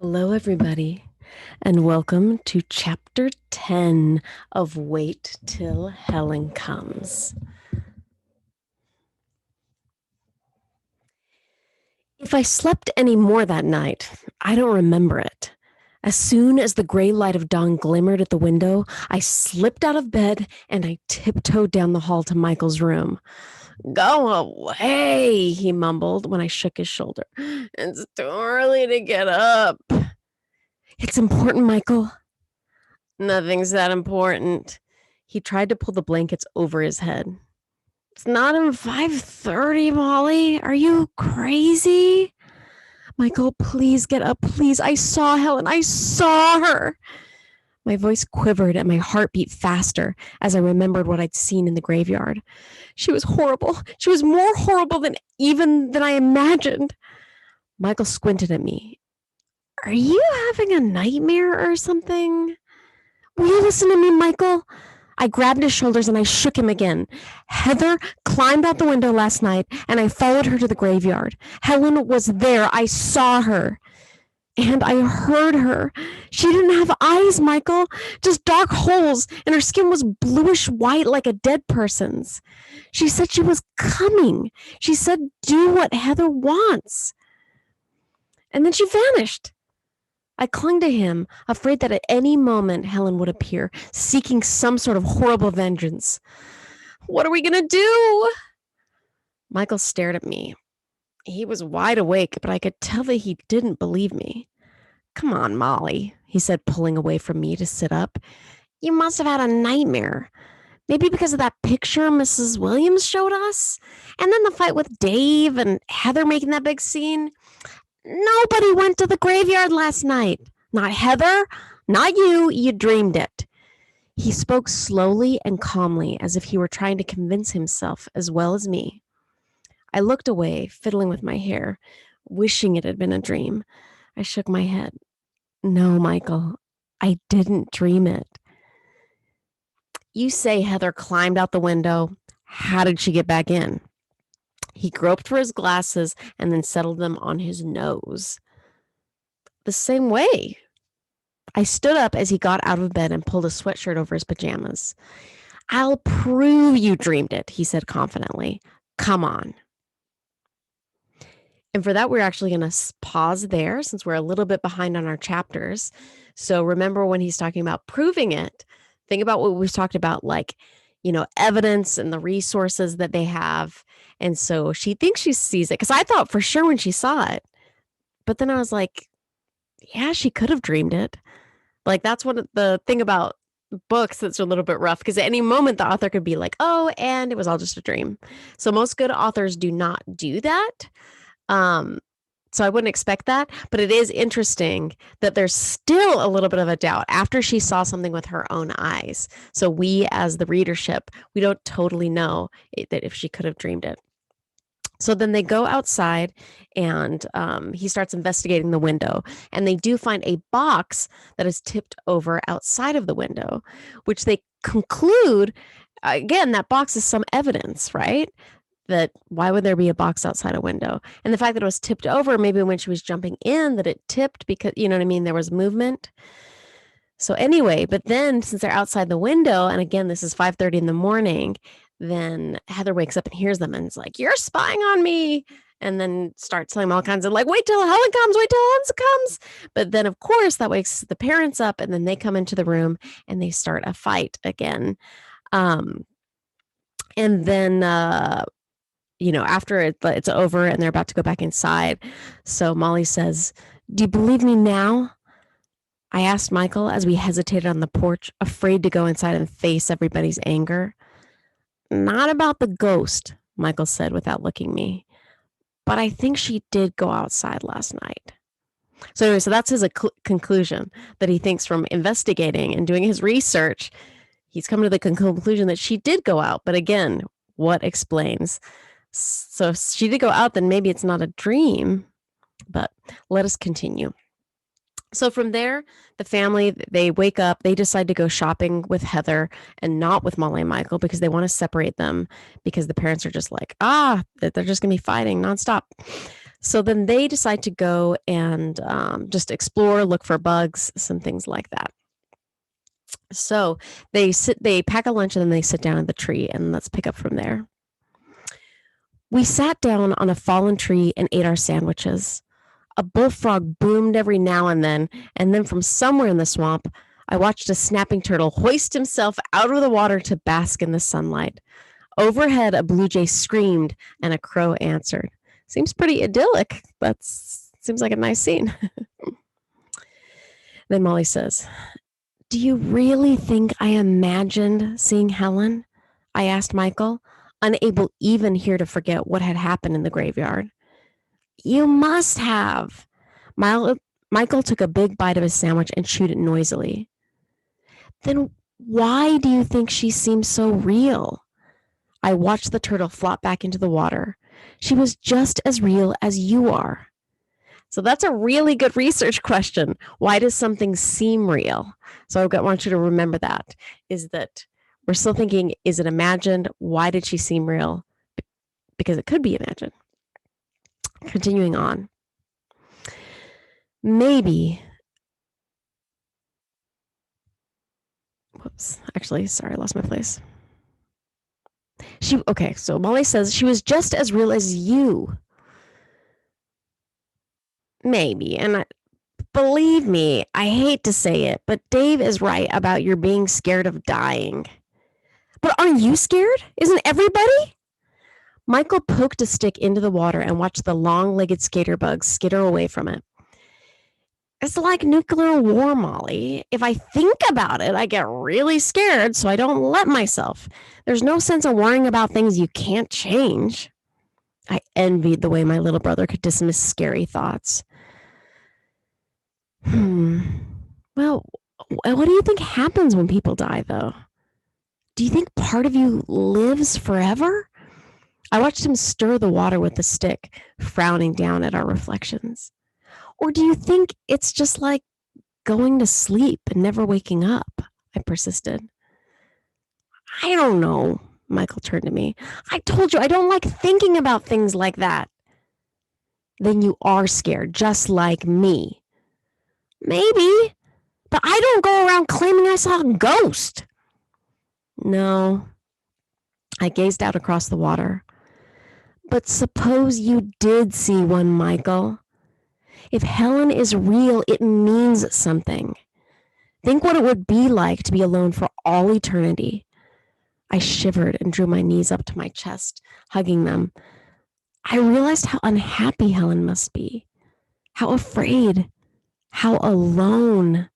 Hello, everybody, and welcome to Chapter 10 of Wait Till Helen Comes. If I slept any more that night, I don't remember it. As soon as the gray light of dawn glimmered at the window, I slipped out of bed and I tiptoed down the hall to Michael's room. Go away, he mumbled when I shook his shoulder. It's too early to get up. It's important, Michael. Nothing's that important. He tried to pull the blankets over his head. It's not even 5:30, Molly. Are you crazy? Michael, please get up. Please. I saw Helen. I saw her. My voice quivered and my heart beat faster as I remembered what I'd seen in the graveyard. She was horrible. She was more horrible than I imagined. Michael squinted at me. Are you having a nightmare or something? Will you listen to me, Michael? I grabbed his shoulders and I shook him again. Heather climbed out the window last night and I followed her to the graveyard. Helen was there. I saw her. And I heard her. She didn't have eyes, Michael, just dark holes, and her skin was bluish white like a dead person's. She said she was coming. She said, do what Heather wants. And then she vanished. I clung to him, afraid that at any moment Helen would appear, seeking some sort of horrible vengeance. What are we going to do? Michael stared at me. He was wide awake, but I could tell that he didn't believe me. Come on, Molly, he said, pulling away from me to sit up. You must have had a nightmare. Maybe because of that picture Mrs. Williams showed us? And then the fight with Dave and Heather making that big scene? Nobody went to the graveyard last night. Not Heather, not you. You dreamed it. He spoke slowly and calmly, as if he were trying to convince himself as well as me. I looked away, fiddling with my hair, wishing it had been a dream. I shook my head. No, Michael, I didn't dream it. You say Heather climbed out the window. How did she get back in? He groped for his glasses and then settled them on his nose. The same way. I stood up as he got out of bed and pulled a sweatshirt over his pajamas. I'll prove you dreamed it, he said confidently. Come on. And for that, we're actually going to pause there since we're a little bit behind on our chapters. So remember when he's talking about proving it, think about what we've talked about, like, evidence and the resources that they have. And so she thinks she sees it, because I thought for sure when she saw it, but then I was like, yeah, she could have dreamed it. Like, that's what the thing about books that's a little bit rough, because at any moment the author could be like, oh, and it was all just a dream. So most good authors do not do that. So I wouldn't expect that, but it is interesting that there's still a little bit of a doubt after she saw something with her own eyes. So we, as the readership, we don't totally know that if she could have dreamed it. So then they go outside and he starts investigating the window, and they do find a box that is tipped over outside of the window, which they conclude, again, that box is some evidence, right? That why would there be a box outside a window? And the fact that it was tipped over, maybe when she was jumping in, that it tipped because, you know what I mean? There was movement. So anyway, but then since they're outside the window, and again, this is 5:30 in the morning, then Heather wakes up and hears them and is like, you're spying on me. And then starts telling them all kinds of like, wait till Helen comes, wait till Helen comes. But then, of course, that wakes the parents up, and then they come into the room and they start a fight again. And then after it's over and they're about to go back inside. So Molly says, do you believe me now? I asked Michael as we hesitated on the porch, afraid to go inside and face everybody's anger. Not about the ghost, Michael said without looking at me. But I think she did go outside last night. So anyway, so that's his conclusion, that he thinks from investigating and doing his research, he's come to the conclusion that she did go out. But again, what explains? So if she did go out, then maybe it's not a dream. But let us continue. So from there, the family, they wake up, they decide to go shopping with Heather and not with Molly and Michael, because they want to separate them, because the parents are just like, they're just going to be fighting nonstop. So then they decide to go and just explore, look for bugs, some things like that. So they pack a lunch and then they sit down at the tree, and let's pick up from there. We sat down on a fallen tree and ate our sandwiches. A bullfrog boomed every now and then from somewhere in the swamp, I watched a snapping turtle hoist himself out of the water to bask in the sunlight. Overhead, a blue jay screamed and a crow answered. Seems pretty idyllic. Seems like a nice scene. Then Molly says, "Do you really think I imagined seeing Helen?" I asked Michael, unable even here to forget what had happened in the graveyard. "You must have." Michael took a big bite of his sandwich and chewed it noisily. "Then why do you think she seems so real?" I watched the turtle flop back into the water. "She was just as real as you are." So that's a really good research question. Why does something seem real? So I want you to remember that, is that we're still thinking, is it imagined? Why did she seem real? Because it could be imagined. Continuing on. Maybe. Whoops. Actually, sorry, I lost my place. So Molly says she was just as real as you. Maybe. And believe me, I hate to say it, but Dave is right about your being scared of dying. But aren't you scared? Isn't everybody? Michael poked a stick into the water and watched the long-legged skater bug skitter away from it. It's like nuclear war, Molly. If I think about it, I get really scared, so I don't let myself. There's no sense of worrying about things you can't change. I envied the way my little brother could dismiss scary thoughts. Well, what do you think happens when people die, though? Do you think part of you lives forever? I watched him stir the water with the stick, frowning down at our reflections. Or do you think it's just like going to sleep and never waking up? I persisted. I don't know. Michael turned to me. I told you I don't like thinking about things like that. Then you are scared, just like me. Maybe, but I don't go around claiming I saw a ghost. No. I gazed out across the water. But suppose you did see one, Michael. If Helen is real, it means something. Think what it would be like to be alone for all eternity. I shivered and drew my knees up to my chest, hugging them. I realized how unhappy Helen must be, how afraid, how alone.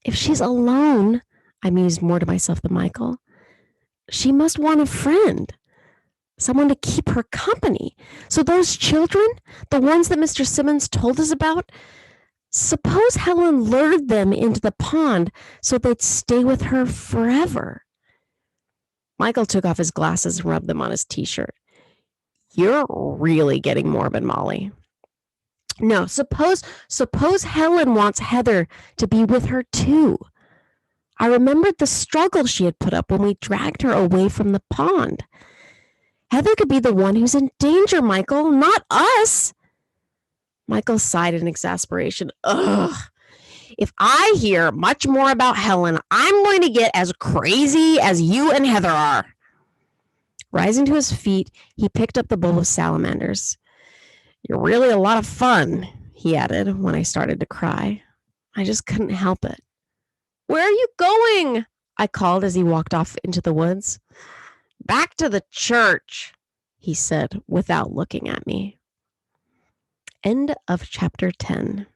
If she's alone, I mused more to myself than Michael, she must want a friend, someone to keep her company. So those children, the ones that Mr. Simmons told us about, suppose Helen lured them into the pond so they'd stay with her forever. Michael took off his glasses and rubbed them on his t-shirt. You're really getting morbid, Molly. No, suppose Helen wants Heather to be with her too. I remembered the struggle she had put up when we dragged her away from the pond. Heather could be the one who's in danger, Michael, not us. Michael sighed in exasperation. Ugh. If I hear much more about Helen, I'm going to get as crazy as you and Heather are. Rising to his feet, he picked up the bowl of salamanders. You're really a lot of fun, he added when I started to cry. I just couldn't help it. Where are you going? I called as he walked off into the woods. Back to the church, he said without looking at me. End of chapter 10.